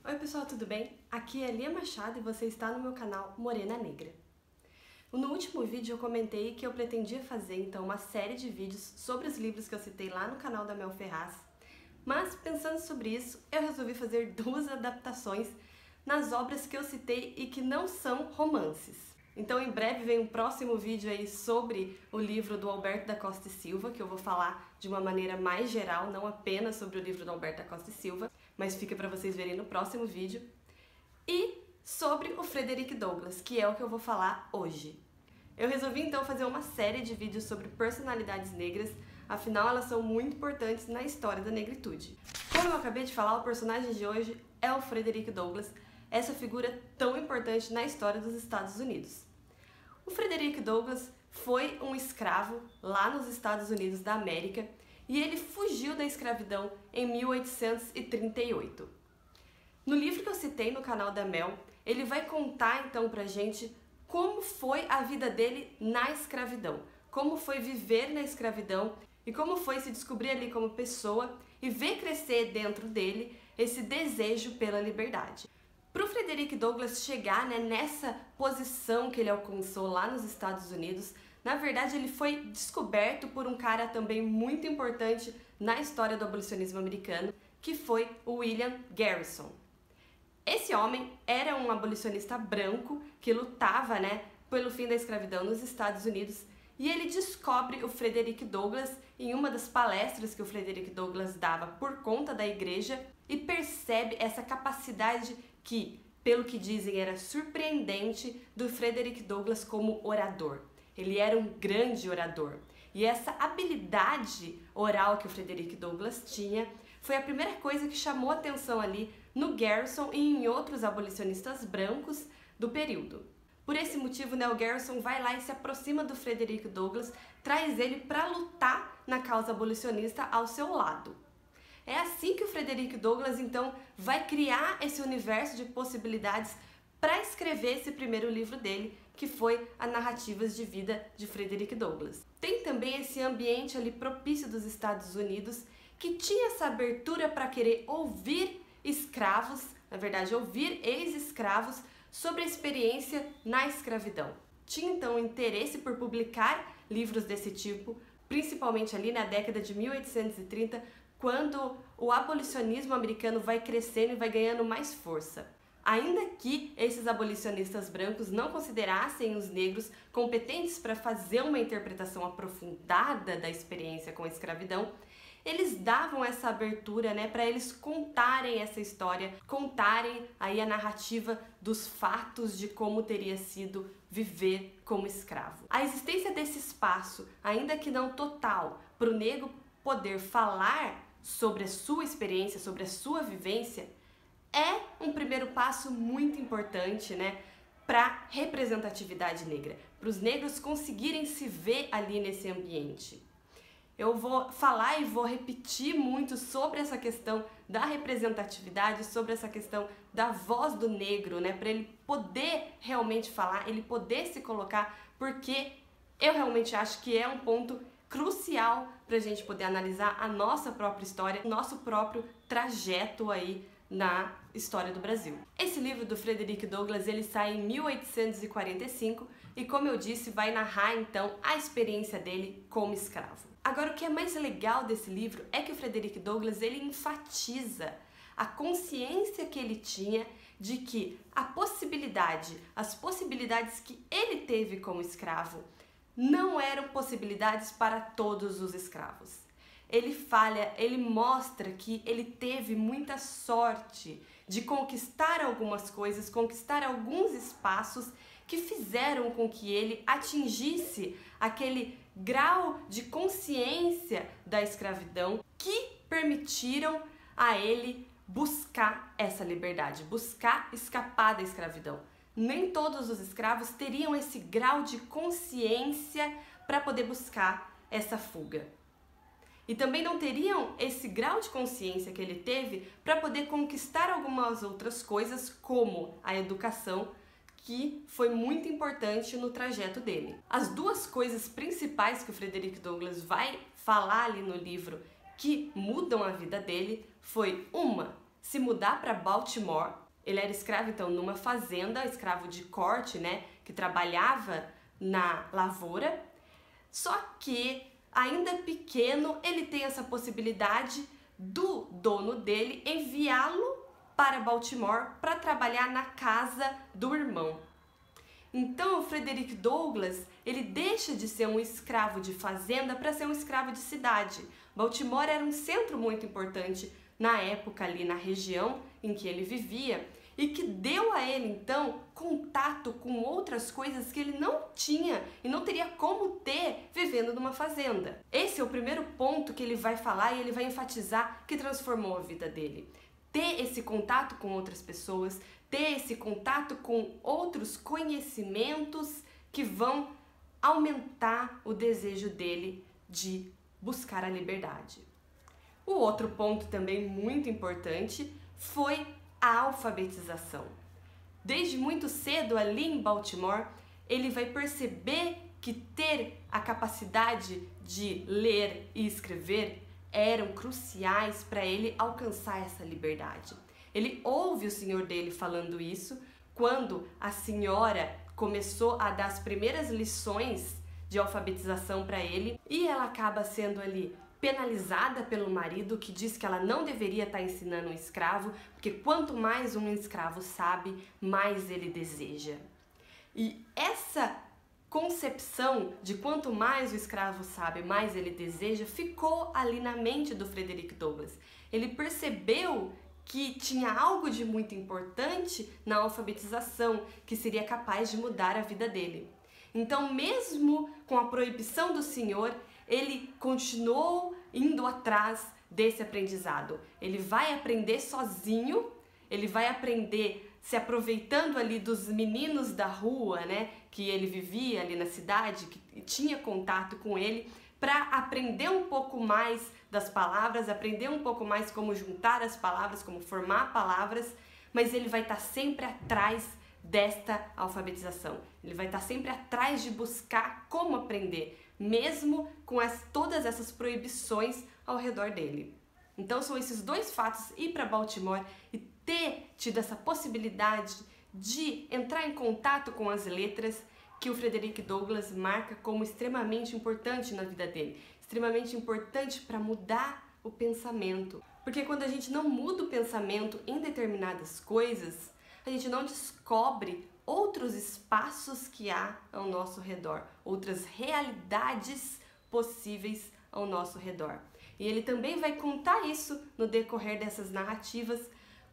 Oi pessoal, tudo bem? Aqui é Lia Machado e você está no meu canal Morena Negra. No último vídeo eu comentei que eu pretendia fazer então uma série de vídeos sobre os livros que eu citei lá no canal da Mel Ferraz, mas pensando sobre isso eu resolvi fazer duas adaptações nas obras que eu citei e que não são romances. Então em breve vem um próximo vídeo aí sobre o livro do Alberto da Costa e Silva, que eu vou falar de uma maneira mais geral, não apenas sobre o livro do Alberto da Costa e Silva, mas fica para vocês verem no próximo vídeo. E sobre o Frederick Douglass, que é o que eu vou falar hoje. Eu resolvi então fazer uma série de vídeos sobre personalidades negras, afinal elas são muito importantes na história da negritude. Como eu acabei de falar, o personagem de hoje é o Frederick Douglass, essa figura tão importante na história dos Estados Unidos. O Frederick Douglass foi um escravo lá nos Estados Unidos da América e ele fugiu da escravidão em 1838. No livro que eu citei no canal da Mel, ele vai contar então pra gente como foi a vida dele na escravidão, como foi viver na escravidão e como foi se descobrir ali como pessoa e ver crescer dentro dele esse desejo pela liberdade. Para o Frederick Douglass chegar nessa posição que ele alcançou lá nos Estados Unidos, na verdade ele foi descoberto por um cara também muito importante na história do abolicionismo americano, que foi o William Garrison. Esse homem era um abolicionista branco que lutava pelo fim da escravidão nos Estados Unidos, e ele descobre o Frederick Douglass em uma das palestras que o Frederick Douglass dava por conta da igreja e percebe essa capacidade que, pelo que dizem, era surpreendente do Frederick Douglass como orador. Ele era um grande orador. E essa habilidade oral que o Frederick Douglass tinha foi a primeira coisa que chamou atenção ali no Garrison e em outros abolicionistas brancos do período. Por esse motivo, o Garrison vai lá e se aproxima do Frederick Douglass, traz ele para lutar na causa abolicionista ao seu lado. É assim que o Frederick Douglass, então, vai criar esse universo de possibilidades para escrever esse primeiro livro dele, que foi a Narrativas de Vida de Frederick Douglass. Tem também esse ambiente ali propício dos Estados Unidos, que tinha essa abertura para querer ouvir escravos, na verdade, ouvir ex-escravos sobre a experiência na escravidão. Tinha, então, interesse por publicar livros desse tipo, principalmente ali na década de 1830, quando o abolicionismo americano vai crescendo e vai ganhando mais força. Ainda que esses abolicionistas brancos não considerassem os negros competentes para fazer uma interpretação aprofundada da experiência com a escravidão, eles davam essa abertura para eles contarem essa história, contarem aí a narrativa dos fatos de como teria sido viver como escravo. A existência desse espaço, ainda que não total, para o negro poder falar sobre a sua experiência, sobre a sua vivência, é um primeiro passo muito importante para representatividade negra, para os negros conseguirem se ver ali nesse ambiente. Eu vou falar e vou repetir muito sobre essa questão da representatividade, sobre essa questão da voz do negro, para ele poder realmente falar, ele poder se colocar, porque eu realmente acho que é um ponto crucial para a gente poder analisar a nossa própria história, o nosso próprio trajeto aí na história do Brasil. Esse livro do Frederick Douglass, ele sai em 1845 e, como eu disse, vai narrar então a experiência dele como escravo. Agora, o que é mais legal desse livro é que o Frederick Douglass, ele enfatiza a consciência que ele tinha de que as possibilidades que ele teve como escravo não eram possibilidades para todos os escravos. Ele mostra que ele teve muita sorte de conquistar algumas coisas, conquistar alguns espaços que fizeram com que ele atingisse aquele grau de consciência da escravidão que permitiram a ele buscar essa liberdade, buscar escapar da escravidão. Nem todos os escravos teriam esse grau de consciência para poder buscar essa fuga. E também não teriam esse grau de consciência que ele teve para poder conquistar algumas outras coisas, como a educação, que foi muito importante no trajeto dele. As duas coisas principais que o Frederick Douglass vai falar ali no livro que mudam a vida dele foi uma, se mudar para Baltimore. Ele era escravo, então, numa fazenda, escravo de corte, né, que trabalhava na lavoura. Só que, ainda pequeno, ele tem essa possibilidade do dono dele enviá-lo para Baltimore para trabalhar na casa do irmão. Então, o Frederick Douglass, ele deixa de ser um escravo de fazenda para ser um escravo de cidade. Baltimore era um centro muito importante na época ali na região em que ele vivia e que deu a ele, então, contato com outras coisas que ele não tinha e não teria como ter vivendo numa fazenda. Esse é o primeiro ponto que ele vai falar e ele vai enfatizar que transformou a vida dele. Ter esse contato com outras pessoas, ter esse contato com outros conhecimentos que vão aumentar o desejo dele de buscar a liberdade. O outro ponto também muito importante foi a alfabetização. Desde muito cedo ali em Baltimore, ele vai perceber que ter a capacidade de ler e escrever eram cruciais para ele alcançar essa liberdade. Ele ouve o senhor dele falando isso quando a senhora começou a dar as primeiras lições de alfabetização para ele e ela acaba sendo ali penalizada pelo marido, que diz que ela não deveria estar ensinando um escravo, porque quanto mais um escravo sabe, mais ele deseja. E essa concepção de quanto mais o escravo sabe, mais ele deseja, ficou ali na mente do Frederick Douglass. Ele percebeu que tinha algo de muito importante na alfabetização, que seria capaz de mudar a vida dele. Então, mesmo com a proibição do senhor, ele continuou indo atrás desse aprendizado. Ele vai aprender sozinho, ele vai aprender se aproveitando ali dos meninos da rua, né, que ele vivia ali na cidade, que tinha contato com ele, para aprender um pouco mais das palavras, aprender um pouco mais como juntar as palavras, como formar palavras, mas ele vai estar sempre atrás desta alfabetização. Ele vai estar sempre atrás de buscar como aprender, mesmo com todas essas proibições ao redor dele. Então são esses dois fatos, ir para Baltimore e ter tido essa possibilidade de entrar em contato com as letras, que o Frederick Douglass marca como extremamente importante na vida dele, extremamente importante para mudar o pensamento. Porque quando a gente não muda o pensamento em determinadas coisas, a gente não descobre outros espaços que há ao nosso redor, outras realidades possíveis ao nosso redor. E ele também vai contar isso no decorrer dessas narrativas,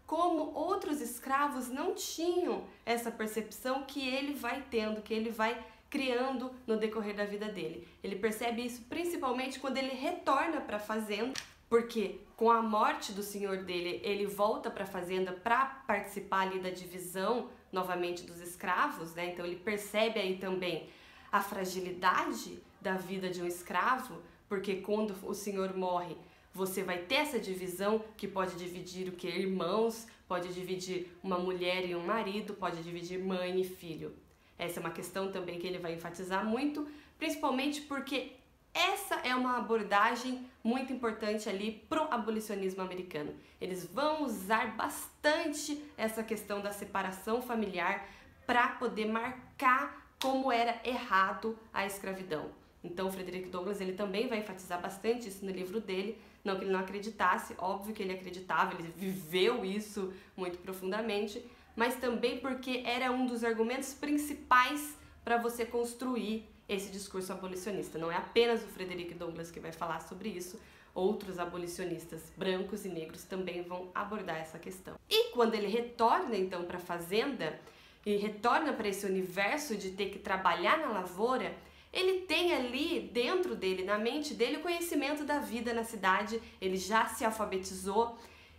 como outros escravos não tinham essa percepção que ele vai tendo, que ele vai criando no decorrer da vida dele. Ele percebe isso principalmente quando ele retorna para a fazenda, porque com a morte do senhor dele, ele volta para a fazenda para participar ali da divisão novamente dos escravos, né? Então ele percebe aí também a fragilidade da vida de um escravo, porque quando o senhor morre, você vai ter essa divisão que pode dividir o que? Irmãos, pode dividir uma mulher e um marido, pode dividir mãe e filho. Essa é uma questão também que ele vai enfatizar muito, principalmente porque essa é uma abordagem muito importante ali pro abolicionismo americano. Eles vão usar bastante essa questão da separação familiar para poder marcar como era errado a escravidão. Então, o Frederick Douglass ele também vai enfatizar bastante isso no livro dele. Não que ele não acreditasse, óbvio que ele acreditava, ele viveu isso muito profundamente, mas também porque era um dos argumentos principais para você construir esse discurso abolicionista. Não é apenas o Frederick Douglass que vai falar sobre isso, outros abolicionistas brancos e negros também vão abordar essa questão. E quando ele retorna então para a fazenda, e retorna para esse universo de ter que trabalhar na lavoura, ele tem ali dentro dele, na mente dele, o conhecimento da vida na cidade, ele já se alfabetizou,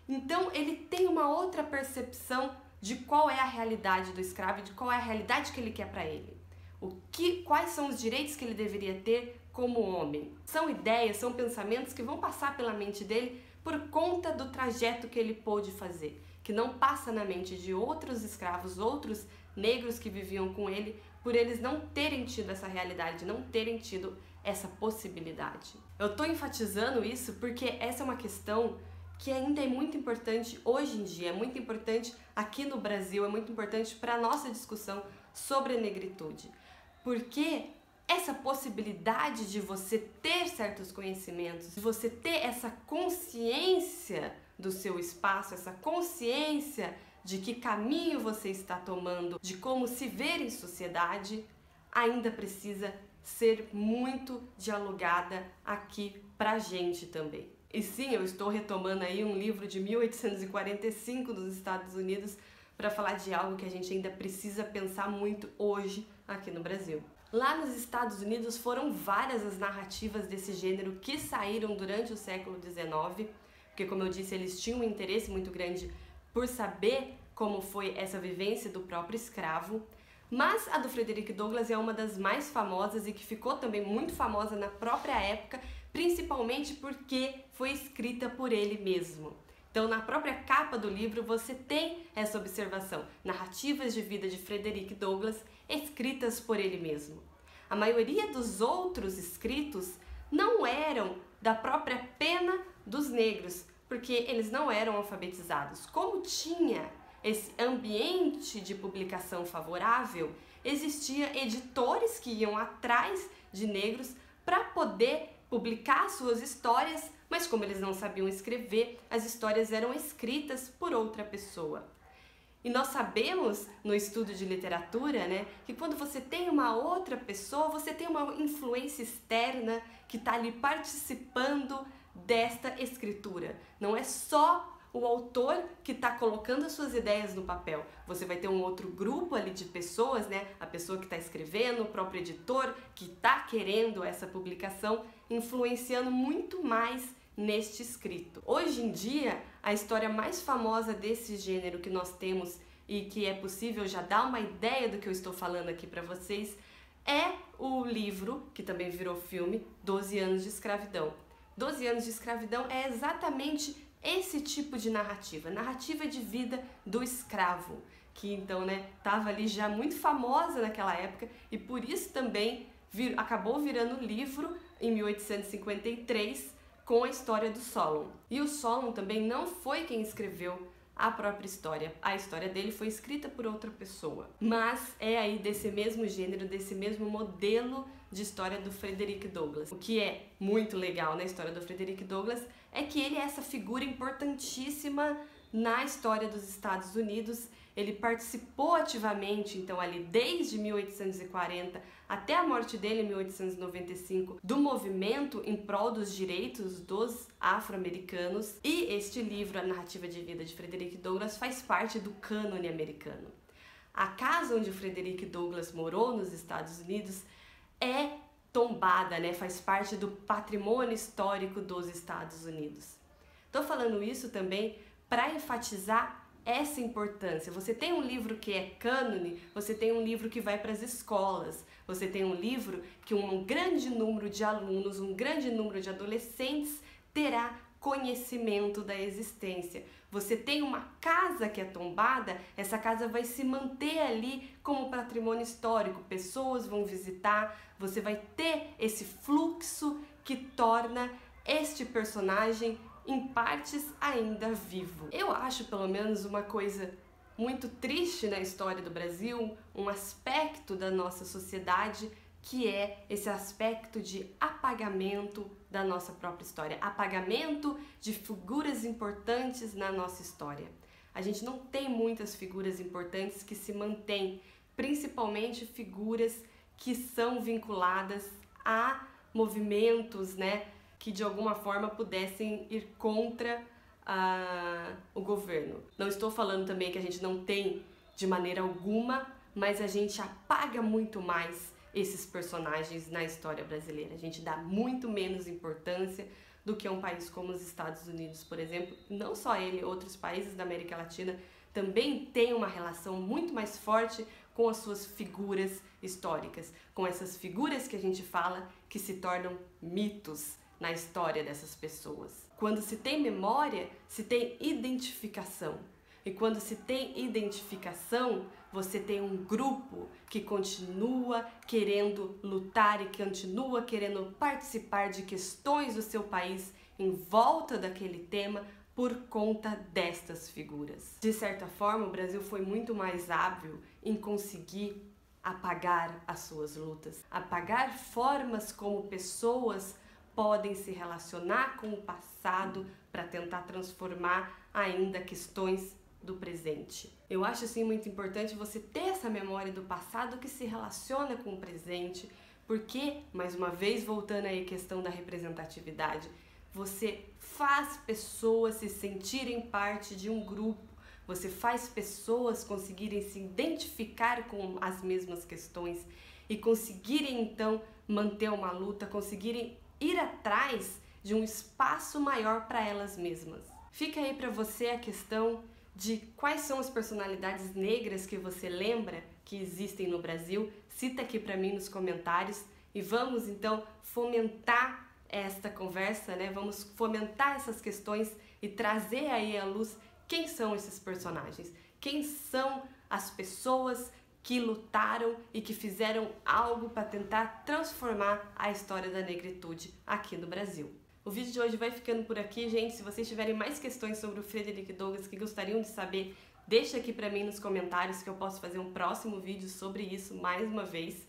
então ele tem uma outra percepção de qual é a realidade do escravo, de qual é a realidade que ele quer para ele. Quais são os direitos que ele deveria ter como homem. São ideias, são pensamentos que vão passar pela mente dele por conta do trajeto que ele pôde fazer, que não passa na mente de outros escravos, outros negros que viviam com ele, por eles não terem tido essa realidade, não terem tido essa possibilidade. Eu tô enfatizando isso porque essa é uma questão que ainda é muito importante hoje em dia, é muito importante aqui no Brasil, é muito importante para a nossa discussão sobre a negritude. Porque essa possibilidade de você ter certos conhecimentos, de você ter essa consciência do seu espaço, essa consciência de que caminho você está tomando, de como se ver em sociedade, ainda precisa ser muito dialogada aqui pra gente também. E sim, eu estou retomando aí um livro de 1845 dos Estados Unidos para falar de algo que a gente ainda precisa pensar muito hoje aqui no Brasil. Lá nos Estados Unidos foram várias as narrativas desse gênero que saíram durante o século XIX, porque, como eu disse, eles tinham um interesse muito grande por saber como foi essa vivência do próprio escravo. Mas a do Frederick Douglass é uma das mais famosas e que ficou também muito famosa na própria época, principalmente porque foi escrita por ele mesmo. Então, na própria capa do livro, você tem essa observação: narrativas de vida de Frederick Douglass escritas por ele mesmo. A maioria dos outros escritos não eram da própria pena dos negros, porque eles não eram alfabetizados. Como tinha esse ambiente de publicação favorável, existia editores que iam atrás de negros para poder publicar suas histórias, mas como eles não sabiam escrever, as histórias eram escritas por outra pessoa. E nós sabemos, no estudo de literatura, né, que quando você tem uma outra pessoa, você tem uma influência externa que está ali participando desta escritura. Não é só o autor que está colocando as suas ideias no papel. Você vai ter um outro grupo ali de pessoas, né? A pessoa que está escrevendo, o próprio editor que está querendo essa publicação, influenciando muito mais neste escrito. Hoje em dia, a história mais famosa desse gênero que nós temos e que é possível já dar uma ideia do que eu estou falando aqui para vocês é o livro, que também virou filme, 12 anos de escravidão. 12 anos de escravidão é exatamente esse tipo de narrativa, narrativa de vida do escravo, que então, né, estava ali já muito famosa naquela época e por isso também acabou virando livro em 1853 com a história do Solon. E o Solon também não foi quem escreveu a própria história. A história dele foi escrita por outra pessoa. Mas é aí desse mesmo gênero, desse mesmo modelo de história do Frederick Douglass. O que é muito legal na história do Frederick Douglass é que ele é essa figura importantíssima na história dos Estados Unidos. Ele participou ativamente, então, ali desde 1840 até a morte dele em 1895, do movimento em prol dos direitos dos afro-americanos. E este livro, A Narrativa de Vida de Frederick Douglass, faz parte do cânone americano. A casa onde o Frederick Douglass morou nos Estados Unidos é tombada, né? Faz parte do patrimônio histórico dos Estados Unidos. Estou falando isso também para enfatizar essa importância. Você tem um livro que é cânone, você tem um livro que vai para as escolas, você tem um livro que um grande número de alunos, um grande número de adolescentes terá conhecimento da existência. Você tem uma casa que é tombada, essa casa vai se manter ali como patrimônio histórico, pessoas vão visitar, você vai ter esse fluxo que torna este personagem em partes ainda vivo. Eu acho, pelo menos, uma coisa muito triste na história do Brasil, um aspecto da nossa sociedade, que é esse aspecto de apagamento da nossa própria história, apagamento de figuras importantes na nossa história. A gente não tem muitas figuras importantes que se mantêm, principalmente figuras que são vinculadas a movimentos, né, que de alguma forma pudessem ir contra o governo. Não estou falando também que a gente não tem de maneira alguma, mas a gente apaga muito mais esses personagens na história brasileira. A gente dá muito menos importância do que um país como os Estados Unidos, por exemplo. Não só ele, outros países da América Latina também têm uma relação muito mais forte com as suas figuras históricas, com essas figuras que a gente fala que se tornam mitos na história dessas pessoas. Quando se tem memória, se tem identificação. E quando se tem identificação, você tem um grupo que continua querendo lutar e continua querendo participar de questões do seu país em volta daquele tema por conta destas figuras. De certa forma, o Brasil foi muito mais hábil em conseguir apagar as suas lutas, apagar formas como pessoas podem se relacionar com o passado para tentar transformar ainda questões do presente. Eu acho assim muito importante você ter essa memória do passado que se relaciona com o presente, porque, mais uma vez, voltando aí à questão da representatividade, você faz pessoas se sentirem parte de um grupo, você faz pessoas conseguirem se identificar com as mesmas questões e conseguirem então manter uma luta, conseguirem ir atrás de um espaço maior para elas mesmas. Fica aí para você a questão de quais são as personalidades negras que você lembra que existem no Brasil. Cita aqui para mim nos comentários e vamos então fomentar esta conversa, né? Vamos fomentar essas questões e trazer aí à luz quem são esses personagens, quem são as pessoas que lutaram e que fizeram algo para tentar transformar a história da negritude aqui no Brasil. O vídeo de hoje vai ficando por aqui, gente. Se vocês tiverem mais questões sobre o Frederick Douglass que gostariam de saber, deixa aqui para mim nos comentários que eu posso fazer um próximo vídeo sobre isso mais uma vez.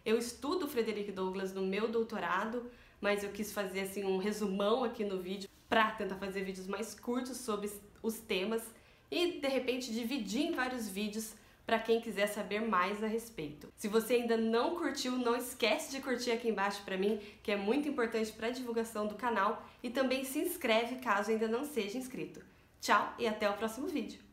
Eu estudo o Frederick Douglass no meu doutorado, mas eu quis fazer assim um resumão aqui no vídeo para tentar fazer vídeos mais curtos sobre os temas e de repente dividir em vários vídeos para quem quiser saber mais a respeito. Se você ainda não curtiu, não esquece de curtir aqui embaixo para mim, que é muito importante para a divulgação do canal, e também se inscreve caso ainda não seja inscrito. Tchau e até o próximo vídeo!